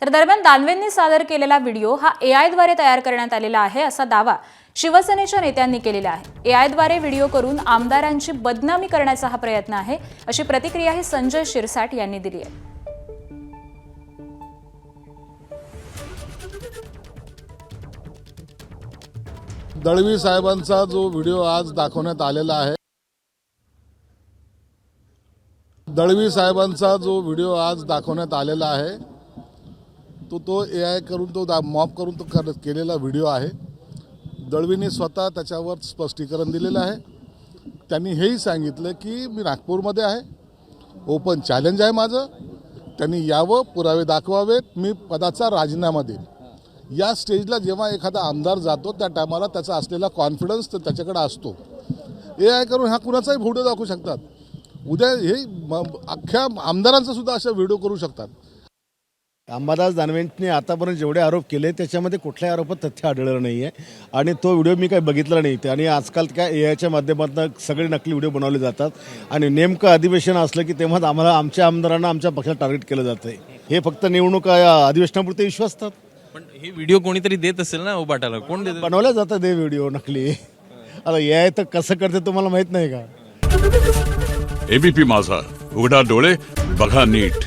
तर दरम्यान दानवेंनी सादर केलेला व्हिडिओ हा एआयद्वारे तयार करण्यात आलेला आहे असा दावा शिवसेनेच्या नेत्यांनी केलेला आहे। एआयद्वारे व्हिडिओ करून आमदारांची बदनामी करण्याचा हा प्रयत्न आहे अशी प्रतिक्रियाही संजय शिरसाट यांनी दिली आहे। दळवी साहेबांचा जो व्हिडिओ आज दाखवण्यात आलेला आहे, दळवी साहेबांचा जो व्हिडिओ आज दाखवण्यात आलेला आहे तो एआय करून तो मॉप करून तो केलेला व्हिडिओ आहे। दळवींनी स्वतः त्याच्यावर स्पष्टीकरण दिलेलं आहे। त्यांनी हेही सांगितलं की मी नागपूरमध्ये आहे, ओपन चॅलेंज आहे माझं, त्यांनी यावं, पुरावे दाखवावेत, मी पदाचा राजीनामा देईन। या स्टेजला जेव्हा एखादा आमदार जातो त्या टायमाला त्याचा असलेला कॉन्फिडन्स तर त्याच्याकडे असतो। एआय करून हा कुणाचाही व्हिडिओ दाखवू शकतात, उद्या हे अख्ख्या आमदारांचा सुद्धा अशा व्हिडिओ करू शकतात। अंबादास दानवेंनी आतापर्यंत जेवढे आरोप केले त्याच्यामध्ये कुठल्याही आरोपात तथ्य आढळलं नाही आहे आणि तो व्हिडिओ मी काही बघितला नाही। आणि आजकाल काय एआयच्या माध्यमातून सगळे नकली व्हिडिओ बनवले जातात आणि नेमकं अधिवेशन असलं की तेव्हाच आम्हाला आमच्या आमदारांना आमच्या पक्षाला टार्गेट केलं जातं आहे। हे फक्त निवडणूक अधिवेशनापुरते इश्यू असतात। पण हे व्हिडिओ कोणीतरी देत असेल ना उबाटाला, कोण देत? बनवल्या जातात हे व्हिडिओ नकली। आता एआय तर कसं करते तुम्हाला माहीत नाही का? एबीपी माझा, उघडा डोळे बघा नीट।